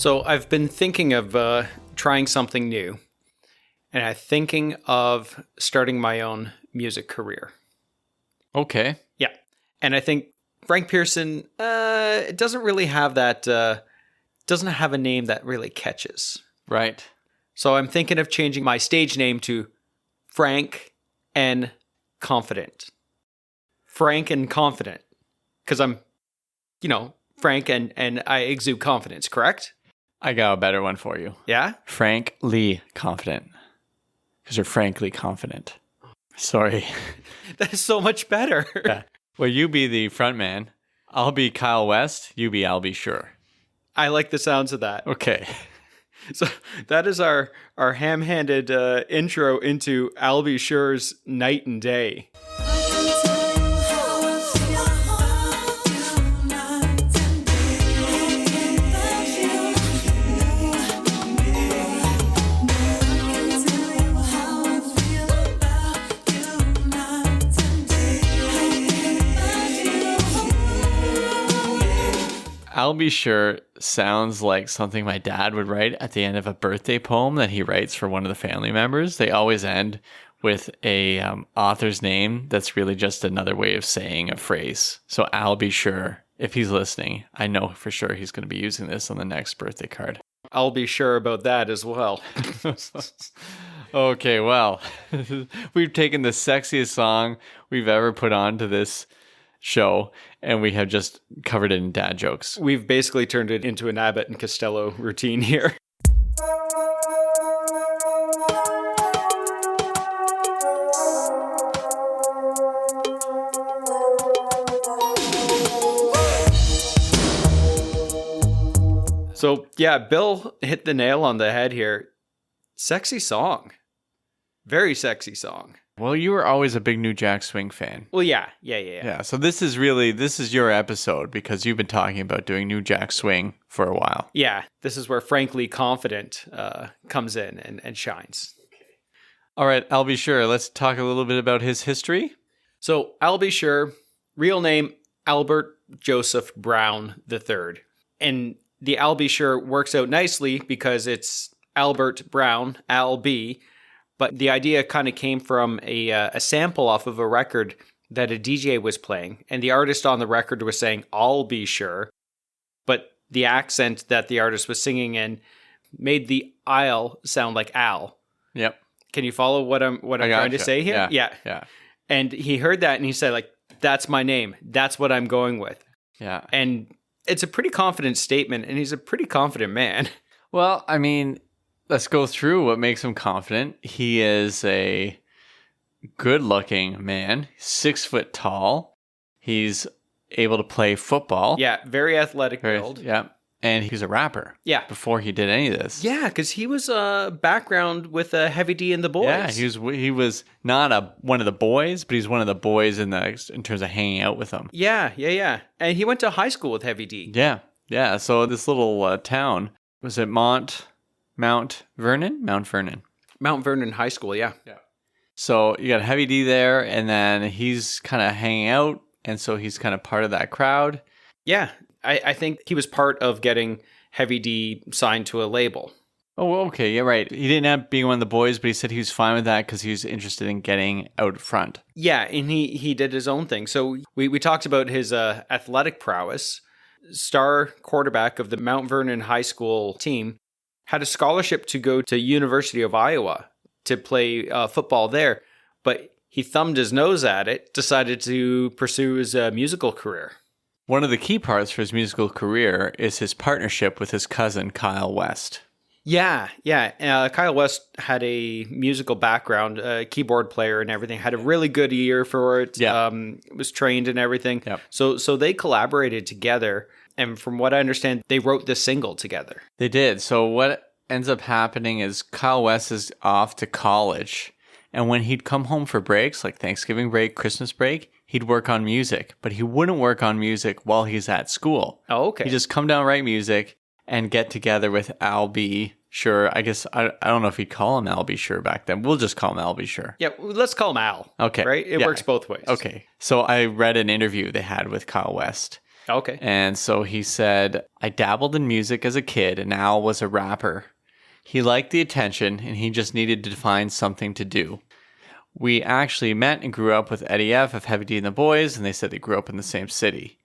So I've been thinking of trying something new, and I'm thinking of starting my own music career. Okay. Yeah, and I think Frank Pearson it doesn't really have that. Doesn't have a name that really catches. Right. So I'm thinking of changing my stage name to Frank and Confident. Frank and Confident, because I'm, Frank and I exude confidence. Correct? I got a better one for you. Yeah. Frank Lee Confident. Because you're frankly confident. Sorry. That is so much better. Yeah. Well, you be the front man. I'll be Kyle West. You be I'll be sure. I like the sounds of that. Okay. So that is our ham-handed intro into I'll Be Sure's Night and Day. I'll be sure sounds like something my dad would write at the end of a birthday poem that he writes for one of the family members. They always end with a author's name that's really just another way of saying a phrase. So I'll be sure, if he's listening, I know for sure he's going to be using this on the next birthday card. I'll be sure about that as well. Okay, well, we've taken the sexiest song we've ever put onto this show, and we have just covered it in dad jokes. We've basically turned it into an Abbott and Costello routine here. So, yeah, Bill hit the nail on the head here. Sexy song. Very sexy song. Well, you were always a big New Jack Swing fan. Well, yeah. Yeah, so this is your episode because you've been talking about doing New Jack Swing for a while. Yeah, this is where Frankly Confident comes in and shines. All right, I'll be sure. Let's talk a little bit about his history. So, I'll be sure, real name, Albert Joseph Brown III. And the I'll be sure works out nicely because it's Albert Brown, Al B., but the idea kind of came from a sample off of a record that a DJ was playing. And the artist on the record was saying, I'll be sure. But the accent that the artist was singing in made the I'll sound like Al. Yep. Can you follow what I'm trying to say here? Yeah. And he heard that and he said, like, that's my name. That's what I'm going with. Yeah. And it's a pretty confident statement. And he's a pretty confident man. Well, I mean, let's go through what makes him confident. He is a good-looking man, 6 foot tall. He's able to play football. Yeah, very athletic build. Yeah, and he's a rapper. Yeah. Before he did any of this. Yeah, because he was a background with Heavy D and the Boys. Yeah, he was not one of the boys, but he's one of the boys in terms of hanging out with them. Yeah. And he went to high school with Heavy D. Yeah. So this little town, was it Mount Vernon? Mount Vernon High School, yeah. So you got Heavy D there, and then he's kind of hanging out, and so he's kind of part of that crowd. Yeah, I think he was part of getting Heavy D signed to a label. Oh, okay, yeah, right. He didn't end up being one of the boys, but he said he was fine with that because he was interested in getting out front. Yeah, and he did his own thing. So we talked about his athletic prowess. Star quarterback of the Mount Vernon High School team had a scholarship to go to University of Iowa to play football there, but he thumbed his nose at it, decided to pursue his musical career. One of the key parts for his musical career is his partnership with his cousin, Kyle West. Yeah. Kyle West had a musical background, a keyboard player and everything, had a really good ear for it, was trained and everything. Yep. So they collaborated together, and from what I understand, they wrote this single together. They did. So what ends up happening is Kyle West is off to college, and when he'd come home for breaks, like Thanksgiving break, Christmas break, he'd work on music, but he wouldn't work on music while he's at school. Oh, okay. He'd just come down, write music, and get together with Al B. Sure. I guess I don't know if he'd call him Al B. Sure back then. We'll just call him Al B. Sure. Yeah, let's call him Al. Okay. Right? It works both ways. Okay. So I read an interview they had with Kyle West, Okay. And so he said, I dabbled in music as a kid, and Al was a rapper. He liked the attention, and he just needed to find something to do. We actually met and grew up with Eddie F. of Heavy D and the Boys, and they said they grew up in the same city.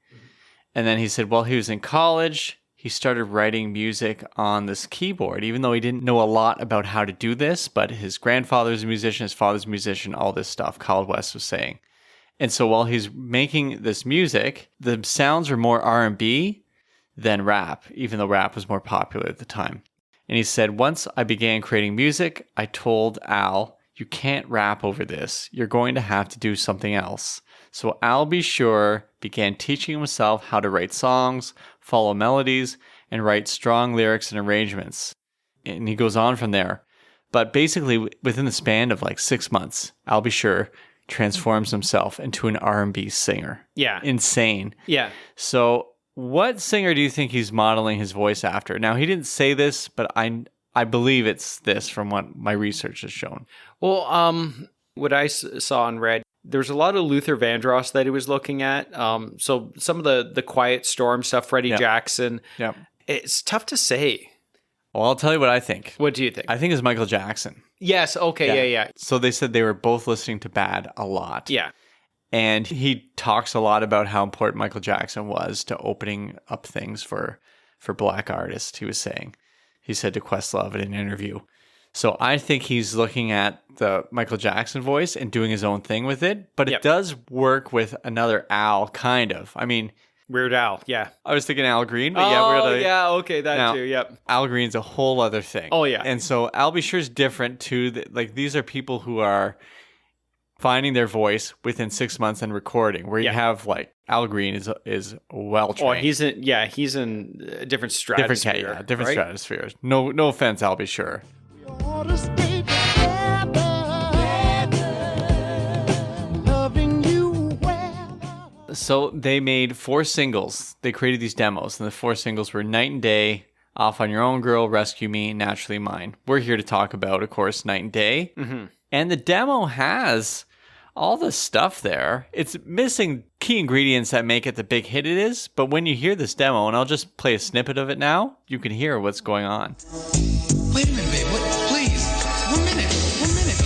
And then he said, while he was in college, he started writing music on this keyboard, even though he didn't know a lot about how to do this, but his grandfather's a musician, his father's a musician, all this stuff, Kyle West was saying. And so while he's making this music, the sounds were more R&B than rap, even though rap was more popular at the time. And he said, once I began creating music, I told Al, you can't rap over this. You're going to have to do something else. So Al B. Sure began teaching himself how to write songs, follow melodies, and write strong lyrics and arrangements. And he goes on from there. But basically, within the span of like 6 months, Al B. Sure transforms himself into an R&B singer. Yeah. Insane. Yeah. So what singer do you think he's modeling his voice after? Now, he didn't say this, but I believe it's this from what my research has shown. Well, what I saw and read, there's a lot of Luther Vandross that he was looking at. So some of the Quiet Storm stuff, Freddie Jackson. Yeah. It's tough to say. Well, I'll tell you what I think. What do you think? I think it's Michael Jackson. Yes. Okay. Yeah. So they said they were both listening to Bad a lot. Yeah. And he talks a lot about how important Michael Jackson was to opening up things for Black artists, he was saying. He said to Questlove in an interview. So I think he's looking at the Michael Jackson voice and doing his own thing with it. But it does work with another Al, kind of. I mean... Weird Al, yeah. I was thinking Al Green, but okay, that too, yep. Al Green's a whole other thing. Oh, yeah. And so Al B. Sure's different too. Like, these are people who are finding their voice within 6 months and recording, where you have, like, Al Green is well-trained. Oh, he's in a different stratosphere. Different stratosphere. No offense, Al B. Sure. We ought to stay together, loving you well. So they made 4 singles. They created these demos, and the 4 singles were Night and Day, Off on Your Own Girl, Rescue Me, Naturally Mine. We're here to talk about, of course, Night and Day. Mm-hmm. And the demo has all the stuff there. It's missing key ingredients that make it the big hit it is, but when you hear this demo, and I'll just play a snippet of it now, you can hear what's going on. Wait a minute, babe. What? Please. 1 minute. 1 minute.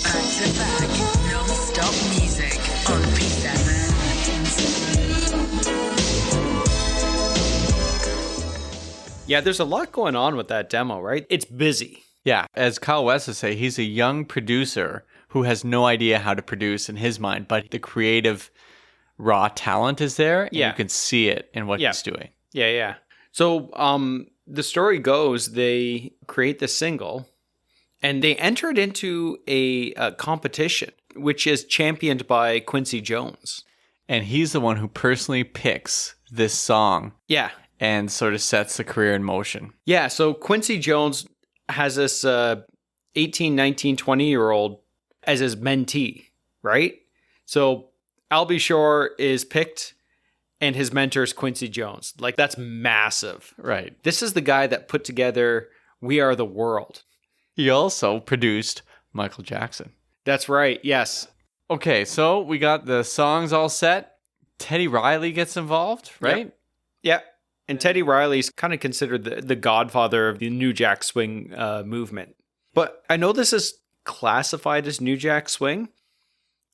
Back to back, non-stop music on P7. Yeah, there's a lot going on with that demo, right? It's busy. Yeah, as Kyle West would say, he's a young producer who has no idea how to produce in his mind, but the creative raw talent is there, and you can see it in what he's doing. Yeah. So the story goes, they create the single, and they enter it into a competition, which is championed by Quincy Jones. And he's the one who personally picks this song. Yeah. And sort of sets the career in motion. Yeah, so Quincy Jones has this 18, 19, 20-year-old as his mentee, right? So Al B. Sure is picked, and his mentor is Quincy Jones. Like, that's massive. Right. This is the guy that put together We Are the World. He also produced Michael Jackson. That's right, yes. Okay, so we got the songs all set. Teddy Riley gets involved, right? Yep. And Teddy Riley's kind of considered the godfather of the New Jack Swing movement. But I know this is classified as New Jack Swing.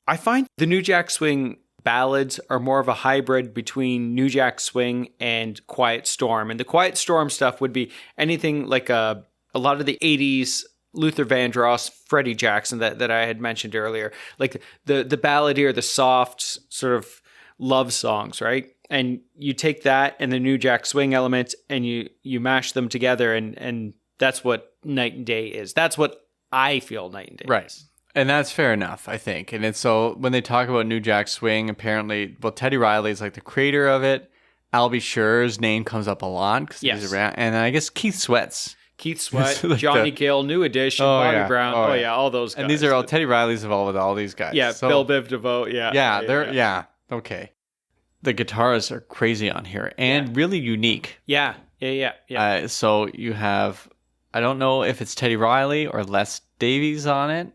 I find the New Jack Swing ballads are more of a hybrid between New Jack Swing and Quiet Storm. And the Quiet Storm stuff would be anything like a lot of the 80s Luther Vandross, Freddie Jackson that I had mentioned earlier. Like the balladeer, the soft sort of love songs, right? And you take that and the New Jack Swing elements and you mash them together, and that's what Night and Day is. That's what I feel Night and Day is. And that's fair enough, I think. And it's so when they talk about New Jack Swing, apparently, well, Teddy Riley is like the creator of it. Al B. Sure's name comes up a lot because he's around. And I guess Keith Sweat, like Johnny Gill, New Edition, Bobby Brown. All those guys. And these are all Teddy Riley's involved with all these guys. Yeah, so, Bill Biv DeVoe. Yeah. Okay. The guitars are crazy on here and really unique. Yeah. Yeah. So you have, I don't know if it's Teddy Riley or Les Davies on it,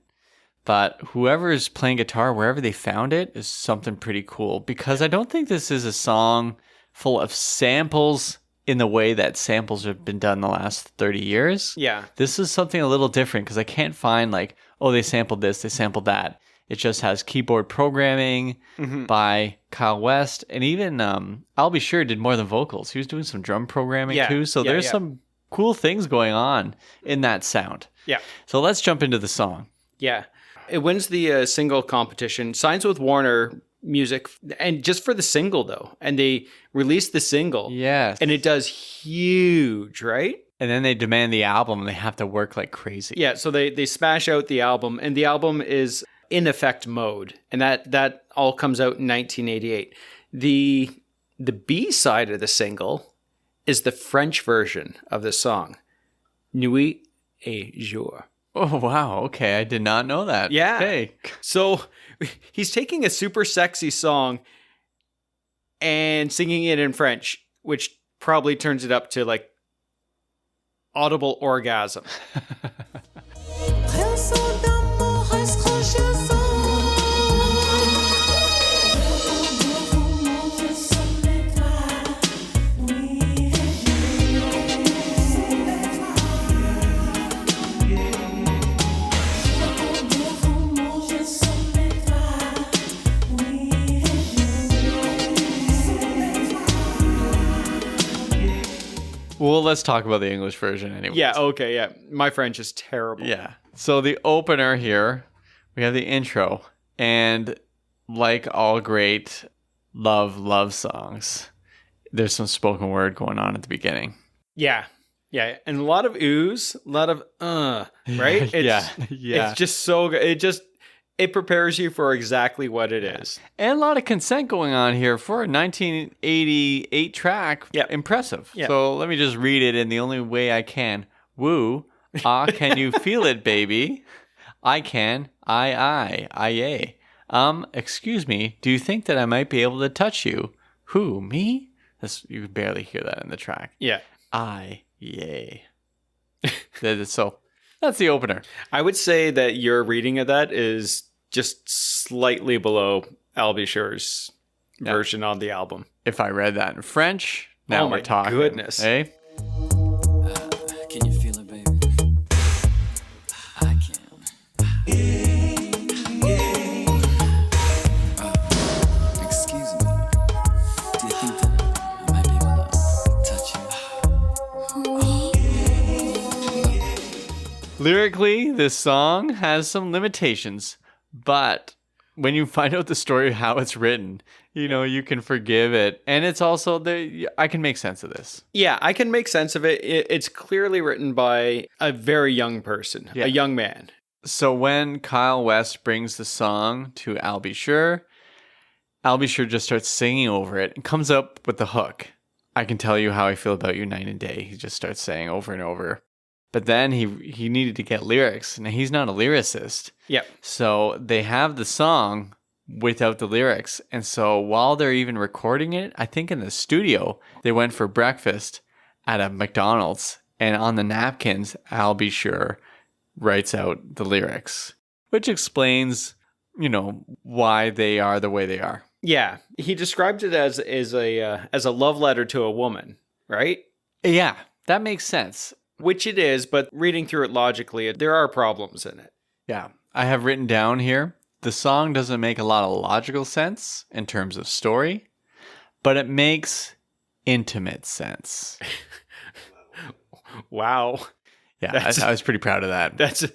but whoever is playing guitar, wherever they found it, is something pretty cool. Because I don't think this is a song full of samples in the way that samples have been done the last 30 years. Yeah. This is something a little different because I can't find like, oh, they sampled this, they sampled that. It just has keyboard programming by Kyle West. And even I'll Be Sure did more than vocals. He was doing some drum programming too. So there's some cool things going on in that sound. Yeah. So let's jump into the song. Yeah. It wins the single competition, signs with Warner Music, and just for the single, though. And they released the single. Yes. And it does huge, right? And then they demand the album and they have to work like crazy. Yeah, so they smash out the album, and the album is in effect mode. And that all comes out in 1988. The B side of the single is the French version of the song, Nuit et Jour. Oh, wow. Okay. I did not know that. Yeah. Okay. So he's taking a super sexy song and singing it in French, which probably turns it up to like audible orgasm. Well, let's talk about the English version anyway. Yeah, okay, yeah. My French is terrible. Yeah. So the opener here, we have the intro. And like all great love songs, there's some spoken word going on at the beginning. Yeah. Yeah. And a lot of oohs, a lot of right? Yeah. It's just so good. It prepares you for exactly what it is. And a lot of consent going on here for a 1988 track. Yeah. Impressive. Yeah. So let me just read it in the only way I can. Woo. Ah, can you feel it, baby? I can. Yay. Excuse me. Do you think that I might be able to touch you? Who, me? You can barely hear that in the track. Yeah. Yay. So that's the opener. I would say that your reading of that is just slightly below I'll Be Sure's version on the album. If I read that in French, now we're talking. Goodness. Eh? Can you feel it, baby? I can. Excuse me. Do you think that I might be able to touch you? Lyrically, this song has some limitations, but when you find out the story of how it's written, you can forgive it. And it's also, I can make sense of this. Yeah, I can make sense of it. It's clearly written by a very young person, a young man. So when Kyle West brings the song to I'll Be Sure just starts singing over it and comes up with the hook. I can tell you how I feel about you night and day. He just starts saying over and over. But then he needed to get lyrics. Now, he's not a lyricist. Yep. So they have the song without the lyrics. And so while they're even recording it, I think in the studio, they went for breakfast at a McDonald's. And on the napkins, I'll Be Sure writes out the lyrics, which explains, why they are the way they are. Yeah. He described it as a love letter to a woman, right? Yeah, that makes sense. Which it is, but reading through it logically, there are problems in it. Yeah. I have written down here, the song doesn't make a lot of logical sense in terms of story, but it makes intimate sense. Wow. Yeah, I was pretty proud of that.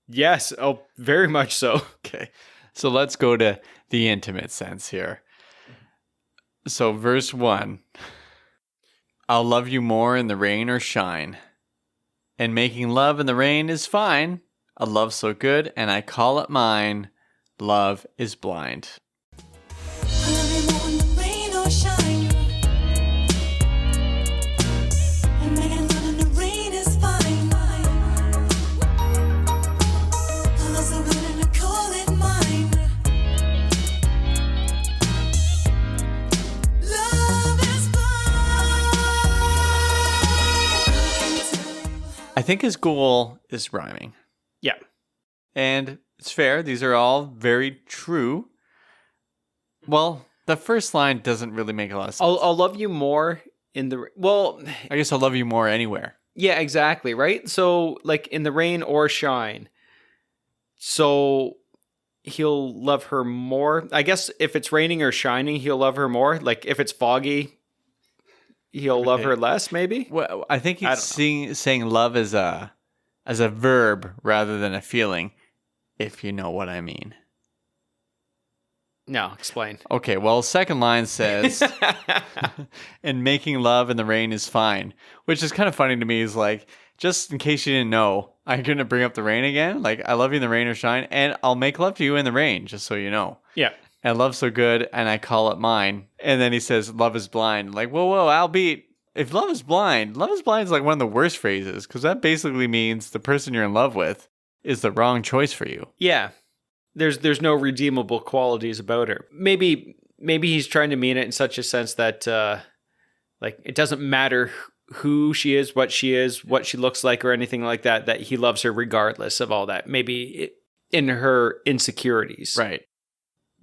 Yes. Oh, very much so. Okay. So let's go to the intimate sense here. So verse 1, I'll love you more in the rain or shine. And making love in the rain is fine. A love so good, and I call it mine. Love is blind. think his goal is rhyming. Yeah. And it's fair. These are all very true. Well, the first line doesn't really make a lot of sense. I'll love you more in the... Well, I guess I'll love you more anywhere. yeah, exactly, right? So, like, in the rain or shine. So, he'll love her more. I guess if it's raining or shining, he'll love her more. Like, if it's foggy, he'll love her less, maybe? Well, I think I he's don't saying love as a verb rather than a feeling, if you know what I mean. No, explain. Okay, well, second line says, and making love in the rain is fine, which is kind of funny to me. Is like, just in case you didn't know, I'm going to bring up the rain again. Like, I love you in the rain or shine, and I'll make love to you in the rain, just so you know. Yeah. And love's so good, and I call it mine. And then he says, love is blind. Like, whoa, albeit, if love is blind is like one of the worst phrases, because that basically means the person you're in love with is the wrong choice for you. Yeah. There's no redeemable qualities about her. Maybe he's trying to mean it in such a sense that like it doesn't matter who she is, what she looks like, or anything like that. That he loves her regardless of all that. Maybe in her insecurities. Right.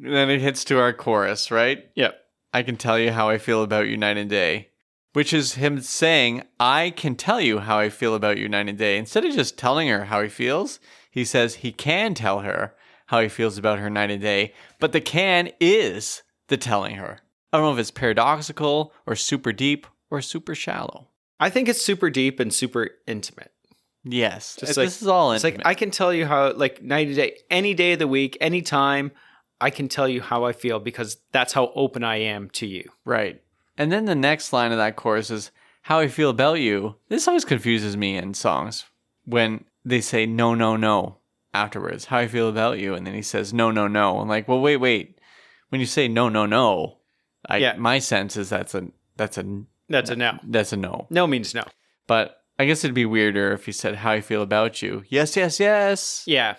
And then it hits to our chorus, right? Yep. I can tell you how I feel about you night and day, which is him saying, I can tell you how I feel about you night and day. Instead of just telling her how he feels, he says he can tell her how he feels about her night and day, but the can is the telling her. I don't know if it's paradoxical or super deep or super shallow. I think it's super deep and super intimate. Yes. Just like, this is all it's intimate. like I can tell you how, like, night and day, any day of the week, any time, I can tell you how I feel because that's how open I am to you. Right. And then the next line of that chorus is, how I feel about you. This always confuses me in songs when they say no, no, no afterwards. How I feel about you. And then he says no, no, no. I'm like, well, wait. When you say no, no, no, my sense is that's a no. That's a no. No means no. But I guess it'd be weirder if he said how I feel about you. Yes, yes, yes. Yeah.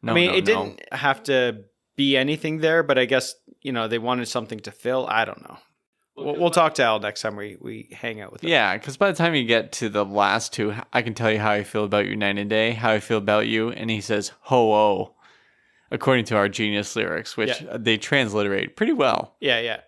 No, I mean, no, it no. didn't have to be anything there, but I guess, they wanted something to fill. I don't know. We'll talk to Al next time we hang out with him. Yeah, because by the time you get to the last two, I can tell you how I feel about you night and day, how I feel about you, and he says ho-oh, according to our genius lyrics, which they transliterate pretty well. Yeah, yeah.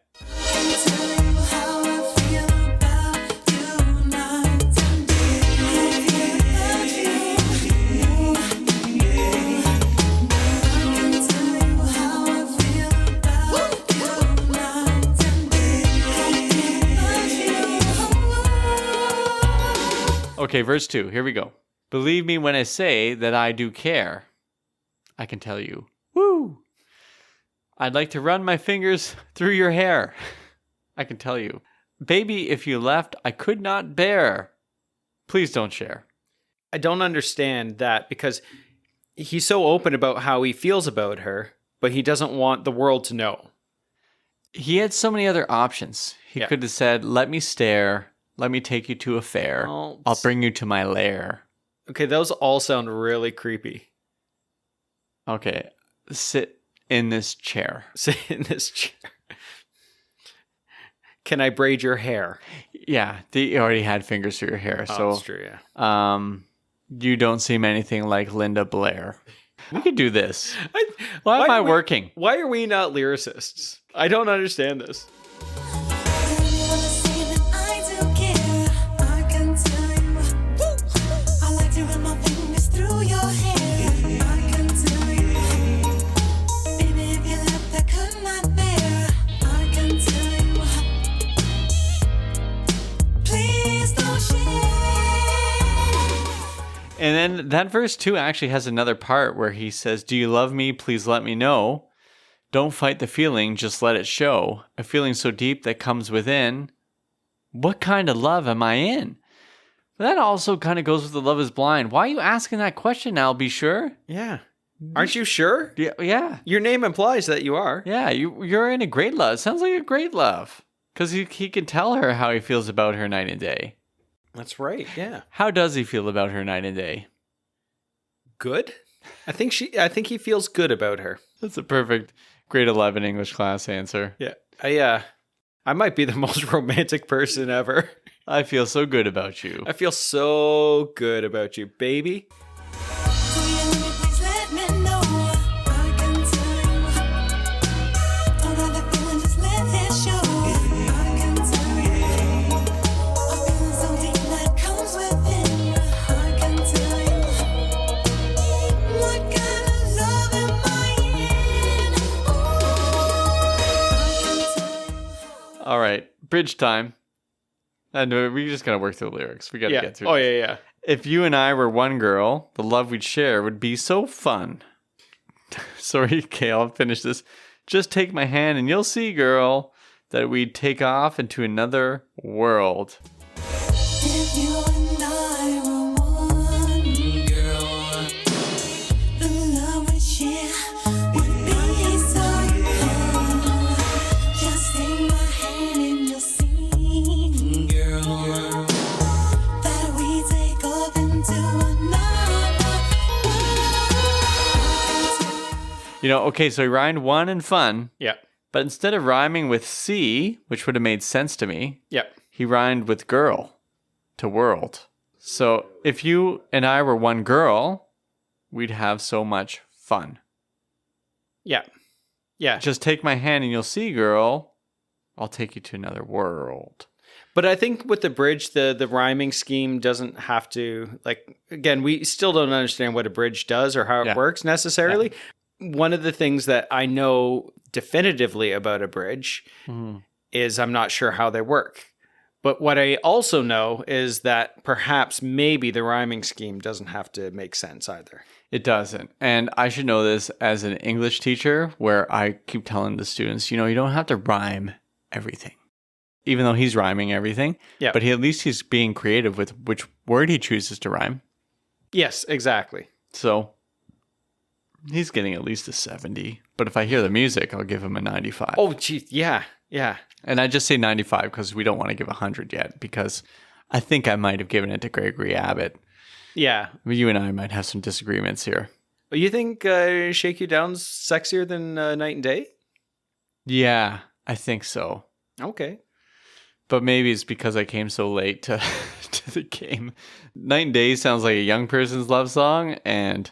Okay, verse 2. Here we go. Believe me when I say that I do care. I can tell you. Woo! I'd like to run my fingers through your hair. I can tell you. Baby, if you left, I could not bear. Please don't share. I don't understand that because he's so open about how he feels about her, but he doesn't want the world to know. He had so many other options. He could have said, let me stare. Let me take you to a fair. Oh, I'll bring you to my lair. Okay, those all sound really creepy. Okay, sit in this chair. Sit in this chair. Can I braid your hair? Yeah, they already had fingers through your hair, so that's true, yeah. You don't seem anything like Linda Blair. We could do this. Why am I working? Why are we not lyricists? I don't understand this. And then that verse 2 actually has another part where he says, do you love me? Please let me know. Don't fight the feeling, just let it show. A feeling so deep that comes within. What kind of love am I in? That also kind of goes with the love is blind. Why are you asking that question, Al? Be sure? Yeah. Aren't you sure? Yeah. Your name implies that you are. Yeah, you're in a great love. It sounds like a great love. Because he can tell her how he feels about her night and day. That's right, yeah. How does he feel about her night and day? Good? I think he feels good about her. That's a perfect grade 11 English class answer. Yeah. I might be the most romantic person ever. I feel so good about you. I feel so good about you, baby. Please let me know. I can tell you. Don't have the feeling, just let it show. I can tell you. A feeling so deep that comes within. I can tell you. What kind of love am I in? I can tell you. All right, bridge time. And we just gotta work through the lyrics. We gotta Yeah. get through. Oh, this. yeah. If you and I were one girl, the love we'd share would be so fun. Sorry, okay, I'll finish this. Just take my hand and you'll see, girl, that we'd take off into another world. If you and I were one girl, the love we share would be so fun. Just take my hand and you'll see, girl, that we take off into another world. You know, okay, so he rhymed one and fun, Yeah. but instead of rhyming with C, which would have made sense to me, Yeah. he rhymed with girl to world. So if you and I were one girl, we'd have so much fun. Yeah. Yeah. Just take my hand and you'll see, girl, I'll take you to another world. But I think with the bridge, the rhyming scheme doesn't have to, like, again, we still don't understand what a bridge does or how it Yeah. works necessarily. One of the things that I know definitively about a bridge is I'm not sure how they work. But what I also know is that perhaps maybe the rhyming scheme doesn't have to make sense either. It doesn't. And I should know this as an English teacher where I keep telling the students, you know, you don't have to rhyme everything. Even though he's rhyming everything. Yeah. But at least he's being creative with which word he chooses to rhyme. Yes, exactly. So he's getting at least a 70. But if I hear the music, I'll give him a 95. Oh, geez. Yeah. Yeah. And I just say 95 because we don't want to give 100 yet because I think I might have given it to Gregory Abbott. Yeah. You and I might have some disagreements here. But you think Shake You Down's sexier than Night and Day? Yeah, I think so. Okay. But maybe it's because I came so late to to the game. Night and Day sounds like a young person's love song, and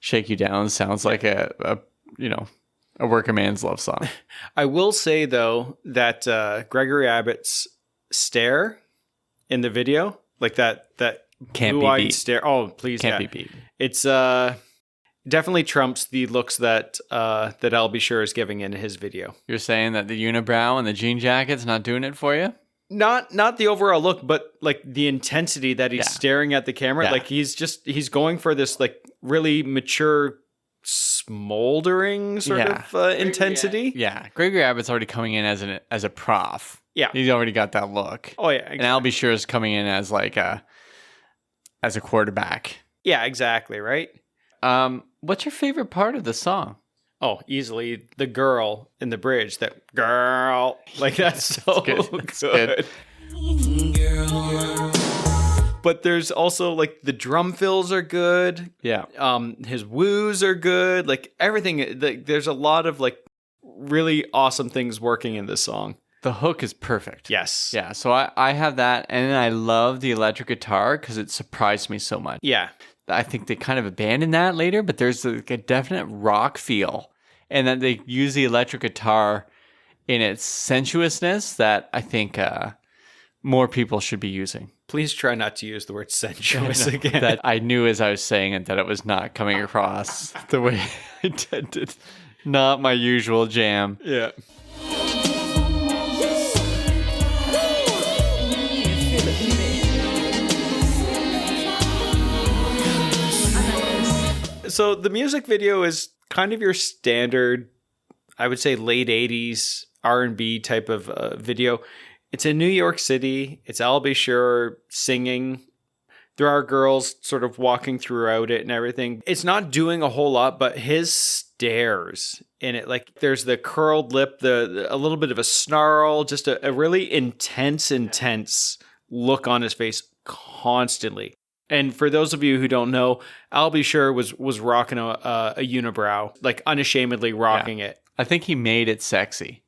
Shake You Down sounds like a working man's love song. I will say, though, that Gregory Abbott's stare in the video, like that Can't be blue-eyed beat. stare. Oh, please, Can't yeah. be beat. It's definitely trumps the looks that I'll Be Sure is giving in his video. You're saying that the unibrow and the jean jacket's not doing it for you? Not the overall look, but like the intensity that he's Yeah. staring at the camera. Yeah. Like he's going for this like really mature, smoldering sort Yeah. of intensity. Yeah, Gregory Abbott's already coming in as a prof. Yeah. He's already got that look. Oh yeah, And I'll Be Sure is coming in as like a quarterback. yeah, exactly, right. What's your favorite part of the song? Oh, easily the girl in the bridge. That girl, like that's so good. good. That's good. But there's also like the drum fills are good. Yeah. His woos are good. Like everything. Like, there's a lot of like really awesome things working in this song. The hook is perfect. Yes. Yeah, so I have that, and I love the electric guitar because it surprised me so much. Yeah. I think they kind of abandoned that later, but there's a definite rock feel, and then they use the electric guitar in its sensuousness that I think more people should be using. Please try not to use the word sensuous again. That I knew as I was saying it that it was not coming across the way I intended. Not my usual jam. yeah. So the music video is kind of your standard, I would say, late 80s R&B type of video. It's in New York City. It's I'll Be Sure singing. There are girls sort of walking throughout it and everything. It's not doing a whole lot, but his stares in it, like there's the curled lip, a little bit of a snarl, just a really intense look on his face constantly. And for those of you who don't know, I'll Be Sure was rocking a unibrow, like unashamedly rocking it. I think he made it sexy.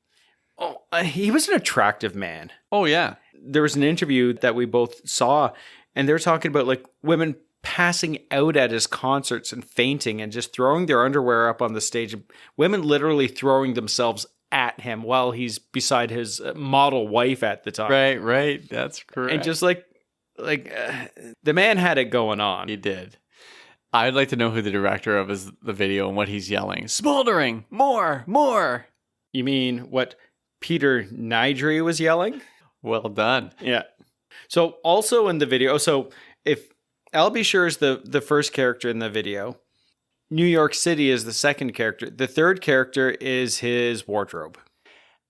Oh, he was an attractive man. Oh, yeah. there was an interview that we both saw, and they're talking about like women passing out at his concerts and fainting and just throwing their underwear up on the stage. Women literally throwing themselves at him while he's beside his model wife at the time. Right. That's correct. And just like the man had it going on. He did. I'd like to know who the director of the video and what he's yelling. Smoldering! More! You mean what Peter Nydry was yelling? Well done. Yeah. So also in the video, so if Al B. Sure is the first character in the video, New York City is the second character. The third character is his wardrobe.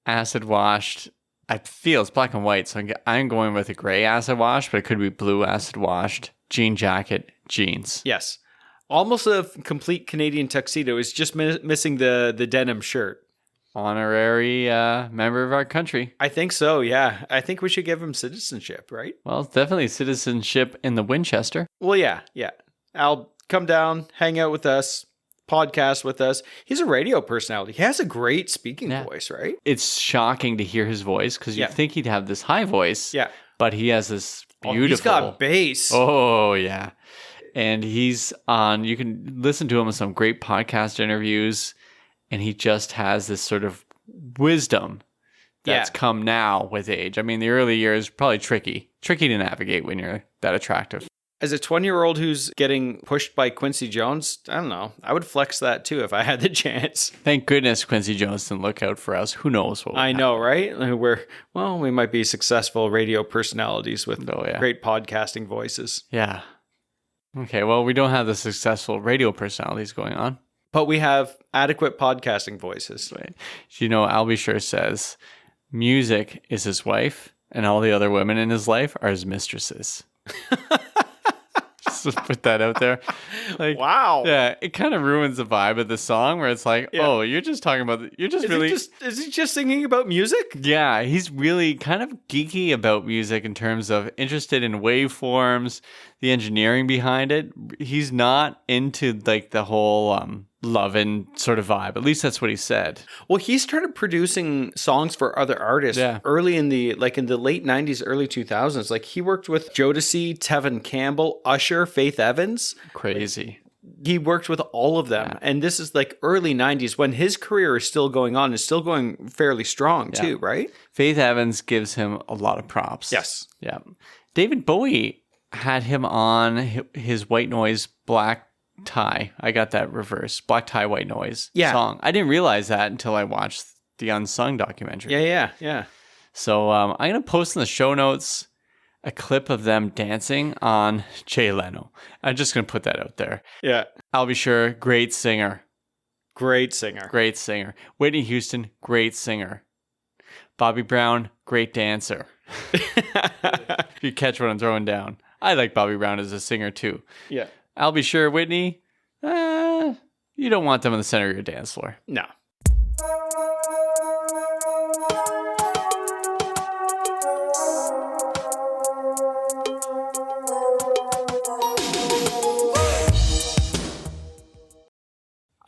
Acid washed. I feel it's black and white, so I'm going with a gray acid wash, but it could be blue acid washed. Jean jacket, jeans. Yes. Almost a complete Canadian tuxedo. It's just missing the denim shirt. Honorary member of our country. I think so, yeah. I think we should give him citizenship, right? Well, it's definitely citizenship in the Winchester. Well, yeah. Al, come down, hang out with us, podcast with us. He's a radio personality. He has a great speaking voice, right? It's shocking to hear his voice because you'd think he'd have this high voice. Yeah. But he has this beautiful... Oh, he's got bass. Oh, yeah. And he's on... You can listen to him in some great podcast interviews, and he just has this sort of wisdom that's come now with age. I mean, the early years, probably tricky to navigate when you're that attractive. As a 20-year-old who's getting pushed by Quincy Jones, I don't know. I would flex that too if I had the chance. Thank goodness Quincy Jones didn't look out for us. Who knows what would happen. Know, right? We might be successful radio personalities with great podcasting voices. Yeah. Okay, well, we don't have the successful radio personalities going on. But we have adequate podcasting voices. Right. You know, Al B. Sure says music is his wife and all the other women in his life are his mistresses. Just put that out there. Like, wow. Yeah, it kind of ruins the vibe of the song where it's like, oh, you're just talking about, is he just singing about music? Yeah, he's really kind of geeky about music in terms of interested in waveforms, the engineering behind it. He's not into like the whole loving sort of vibe. At least that's what he said. Well, he started producing songs for other artists early in the late 90s, early 2000s. Like he worked with Jodeci, Tevin Campbell, Usher, Faith Evans. Crazy. He worked with all of them. Yeah. And this is like early 90s when his career is still going on and still going fairly strong too, right? Faith Evans gives him a lot of props. Yes. Yeah. David Bowie had him on his White Noise Black Tie. I got that reverse. Black Tie White Noise song. I didn't realize that until I watched the Unsung documentary. Yeah. So I'm going to post in the show notes a clip of them dancing on Jay Leno. I'm just going to put that out there. Yeah. I'll be sure. Great singer. Great singer. Great singer. Whitney Houston, great singer. Bobby Brown, great dancer. If you catch what I'm throwing down. I like Bobby Brown as a singer too. Yeah. I'll be sure, Whitney, you don't want them in the center of your dance floor. No.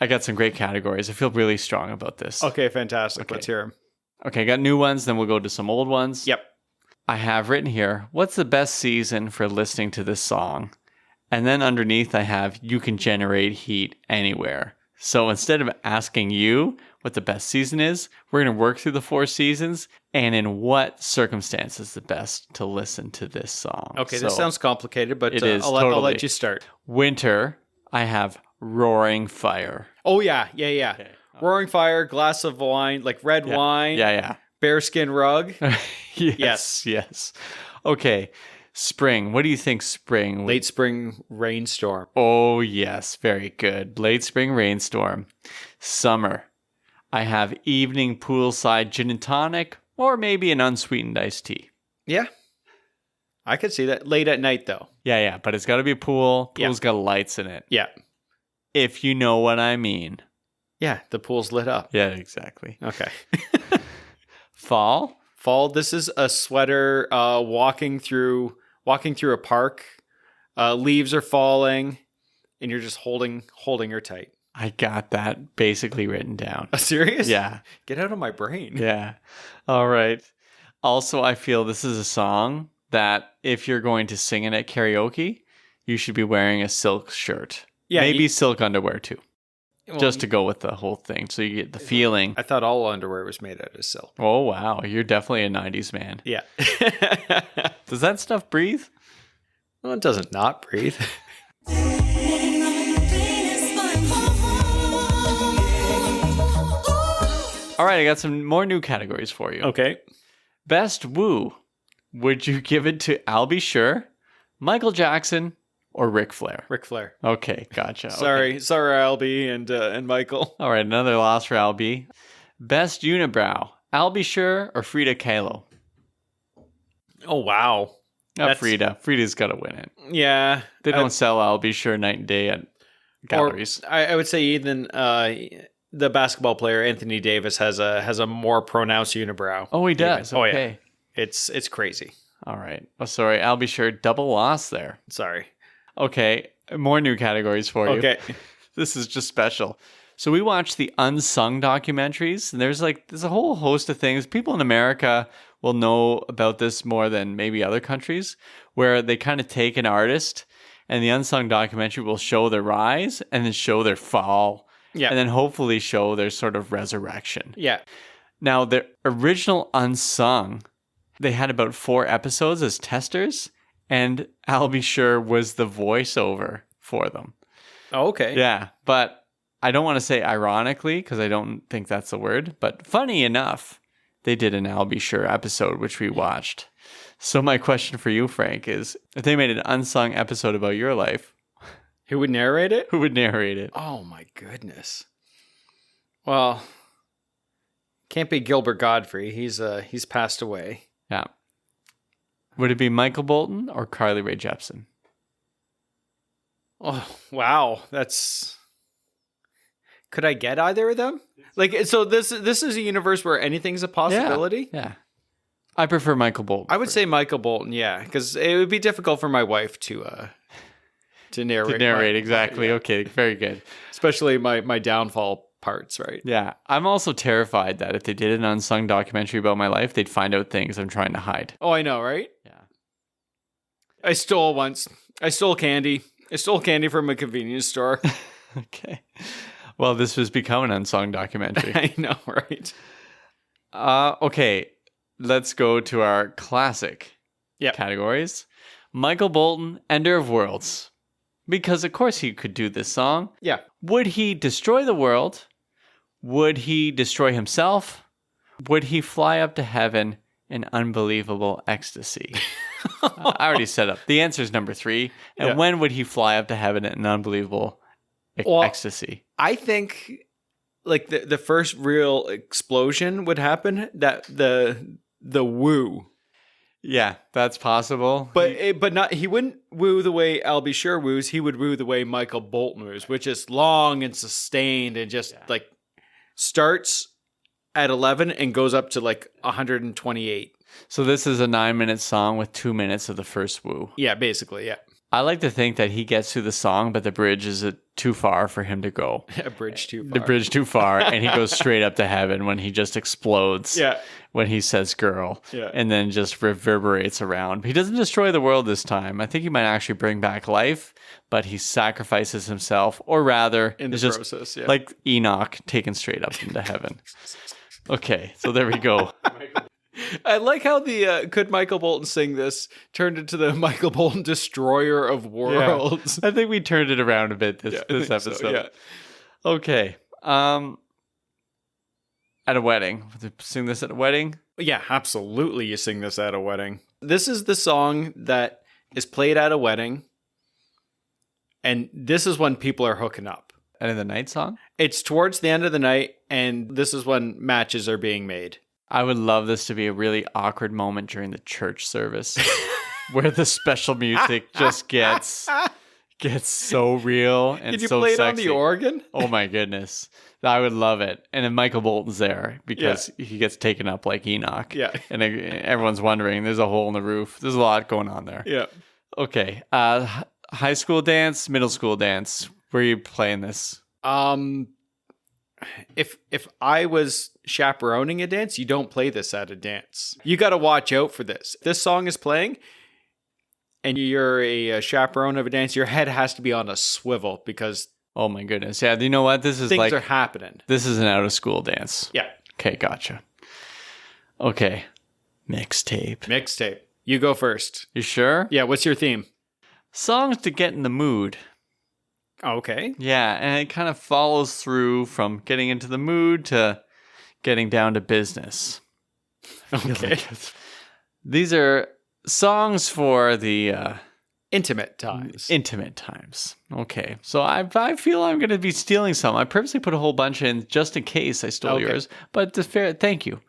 I got some great categories. I feel really strong about this. Okay, fantastic. Okay. Let's hear them. Okay, I got new ones, then we'll go to some old ones. Yep. I have written here, what's the best season for listening to this song? And then underneath I have, you can generate heat anywhere. So instead of asking you what the best season is, we're going to work through the 4 seasons and in what circumstances the best to listen to this song. Okay, this sounds complicated, but it is, I'll let you start. Winter, I have Roaring Fire. Oh, yeah. Okay. Roaring Fire, glass of wine, like red wine. Yeah. Bearskin rug. Yes. Okay. Spring. What do you think spring? Late spring rainstorm. Oh, yes. Very good. Late spring rainstorm. Summer. I have evening poolside gin and tonic or maybe an unsweetened iced tea. Yeah. I could see that. Late at night, though. Yeah. But it's got to be a pool. Pool's got lights in it. Yeah. If you know what I mean. Yeah. The pool's lit up. Yeah, exactly. Okay. Fall. This is a sweater walking through a park. Leaves are falling, and you're just holding her tight. I got that basically written down. Serious? Yeah. Get out of my brain. Yeah. All right. Also, I feel this is a song that if you're going to sing it at karaoke, you should be wearing a silk shirt. Yeah, Maybe silk underwear too, Well, just to go with the whole thing, so you get the feeling. I thought all underwear was made out of silk. Oh wow, you're definitely a '90s man. Yeah. Does that stuff breathe? Well, it doesn't not breathe. All right, I got some more new categories for you. Okay. Best woo. Would you give it to Albie Sure, Michael Jackson, or Ric Flair? Ric Flair. Okay, gotcha. Okay. Sorry, Albie and Michael. All right, another loss for Albie. Best unibrow. Albie Sure or Frida Kahlo? Oh wow. Frida. Frida's got to win it. Yeah. They don't sell Albie Sure night and day at galleries. Or I would say even the basketball player Anthony Davis has a more pronounced unibrow. Oh, he does. Oh, yeah. Okay. It's crazy. All right. Oh, sorry. Albie Sure, double loss there. Sorry. Okay. More new categories for you. Okay. This is just special. So we watched the unsung documentaries, and there's a whole host of things. People in America will know about this more than maybe other countries, where they kind of take an artist, and the unsung documentary will show their rise and then show their fall, Yeah. and then hopefully show their sort of resurrection. Yeah. Now, the original unsung, they had about 4 episodes as testers, and Albie Sure was the voiceover for them. Oh, okay. Yeah, but I don't want to say ironically because I don't think that's the word, but funny enough, they did an Albie Sure episode, which we watched. So my question for you, Frank, is if they made an unsung episode about your life, Who would narrate it? who would narrate it? Oh my goodness. Well, can't be Gilbert Godfrey. He's passed away. Yeah. Would it be Michael Bolton or Carly Rae Jepsen? Oh wow, could I get either of them? Like, so this is a universe where anything's a possibility. Yeah. I prefer Michael Bolton. I would say Michael Bolton, yeah, because it would be difficult for my wife to narrate. to narrate, my- exactly. yeah. Okay, very good. Especially my downfall parts, right? Yeah. I'm also terrified that if they did an unsung documentary about my life, they'd find out things I'm trying to hide. Oh, I know, right? Yeah. I stole once. I stole candy. I stole candy from a convenience store. Okay. Well, this has become an unsung documentary. I know, right? Okay. Let's go to our classic Yep. categories. Michael Bolton, Ender of Worlds. Because, of course, he could do this song. Yeah. Would he destroy the world? Would he destroy himself? Would he fly up to heaven in unbelievable ecstasy? I already set up. The answer is number 3. And Yeah. when would he fly up to heaven in unbelievable Well, ecstasy? I think like the first real explosion would happen that the woo. Yeah, that's possible. But not he wouldn't woo the way Albie Sure woos. He would woo the way Michael Bolton woos, which is long and sustained and just like starts at 11 and goes up to like 128. So this is a 9-minute song with 2 minutes of the first woo. Yeah, basically, yeah. I like to think that he gets through the song, but the bridge is too far for him to go. A bridge too far. The bridge too far, and he goes straight up to heaven when he just explodes. Yeah. When he says girl. Yeah. And then just reverberates around. He doesn't destroy the world this time. I think he might actually bring back life, but he sacrifices himself, or rather, In the is just process, yeah. like Enoch taken straight up into heaven. Okay, so there we go. I like how the could Michael Bolton sing this turned into the Michael Bolton Destroyer of Worlds. I think we turned it around a bit this Yeah, I think so, episode. yeah. Okay. At a wedding. Would you sing this at a wedding? Yeah, absolutely. You sing this at a wedding. This is the song that is played at a wedding, and this is when people are hooking up. And in the night song? It's towards the end of the night, and this is when matches are being made. I would love this to be a really awkward moment during the church service where the special music just gets so real and Did you so play it sexy. on the organ? Oh my goodness. I would love it. And then Michael Bolton's there because he gets taken up like Enoch. Yeah. And everyone's wondering, there's a hole in the roof. There's a lot going on there. Yeah. Okay. High school dance, middle school dance. Where are you playing this? if I was chaperoning a dance, you don't play this at a dance. You got to watch out for this. This song is playing and you're a chaperone of a dance, your head has to be on a swivel because Oh my goodness. Yeah, you know what? This is things like are happening. this is an out of school dance. Yeah. Okay, gotcha. Okay. Mixtape. Mixtape. You go first. You sure? Yeah, what's your theme? Songs to get in the mood. Okay. Yeah, and it kind of follows through from getting into the mood to getting down to business. Okay. These are songs for the Intimate times. intimate times. Okay, so I feel I'm going to be stealing some. I purposely put a whole bunch in just in case I stole Okay. yours. But thank you.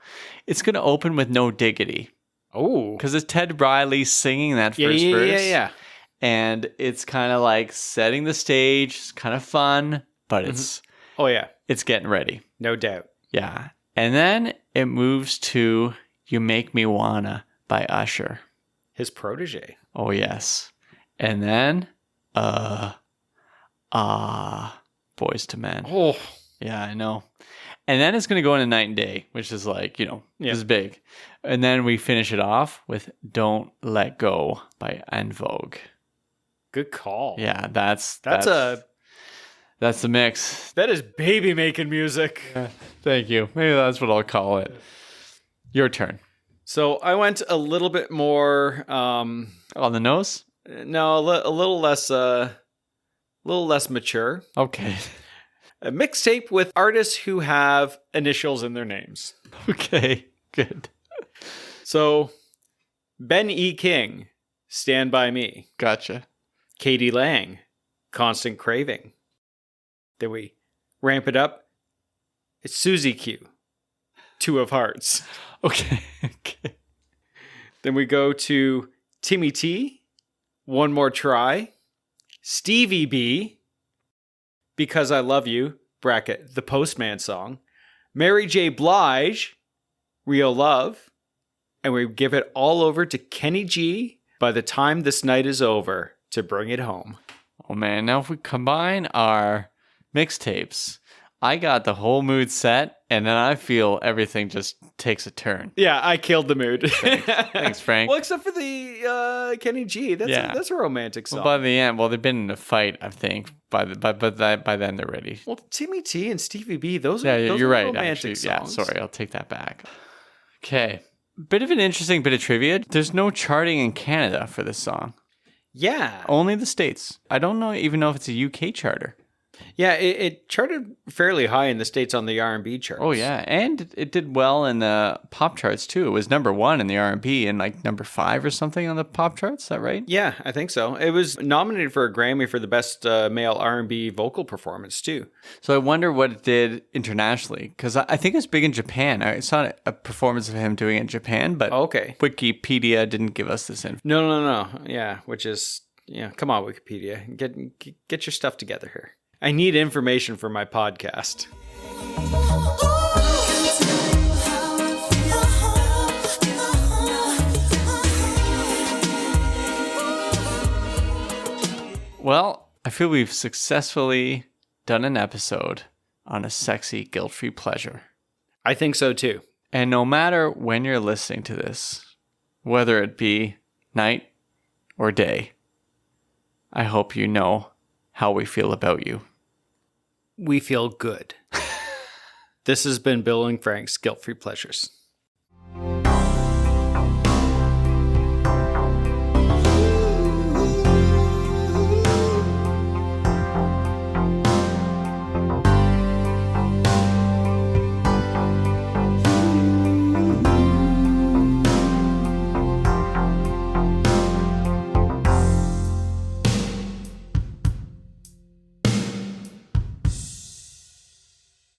It's going to open with No Diggity Oh. because it's Ted Riley singing that Yeah, first yeah, verse. yeah. And it's kind of like setting the stage. It's kind of fun, but Oh, yeah. it's getting ready. No doubt. Yeah. And then it moves to You Make Me Wanna by Usher. His protege. Oh, yes. And then, Boys to Men. Oh. Yeah, I know. And then it's going to go into Night and Day, which is like, Yeah. this is big. And then we finish it off with Don't Let Go by En Vogue. Good call. Yeah, that's That's the mix. that is baby making music. Thank you. Maybe that's what I'll call it. Your turn. So I went a little bit more On the nose? no, a little less mature. Okay. A mixtape with artists who have initials in their names. Okay. Good. So Ben E. King, Stand By Me. Gotcha. Katie Lang, Constant Craving. Then we ramp it up. It's Susie Q, Two of Hearts. Okay. Okay. Then we go to Timmy T, One More Try. Stevie B, Because I Love You, bracket, the Postman song. Mary J. Blige, Real Love. And we give it all over to Kenny G, By the Time This Night Is Over, to bring it home. Oh man, now if we combine our mixtapes, I got the whole mood set, and then I feel everything just takes a turn. Yeah, I killed the mood. Thanks, Frank. Well, except for the Kenny G. That's a romantic song. Well, by the end, they've been in a fight, I think. By then they're ready. Well, Timmy T and Stevie B, those Yeah, are you're right. romantic Actually, yeah, songs. sorry, I'll take that back. Okay, bit of an interesting bit of trivia. There's no charting in Canada for this song. Yeah. Only the States. I don't even know if it's a UK charter. Yeah, it charted fairly high in the States on the R&B charts. Oh yeah, and it did well in the pop charts too. It was #1 in the R&B and like #5 or something on the pop charts. Is that right? Yeah, I think so. It was nominated for a Grammy for the best male R&B vocal performance too. So I wonder what it did internationally because I think it's big in Japan. I saw a performance of him doing it in Japan, but Okay. Wikipedia didn't give us this info. No. Yeah, which is, come on, Wikipedia. Get your stuff together here. I need information for my podcast. Well, I feel we've successfully done an episode on a sexy guilt-free pleasure. I think so too. And no matter when you're listening to this, whether it be night or day, I hope you know how we feel about you. We feel good. This has been Bill and Frank's Guilt-Free Pleasures.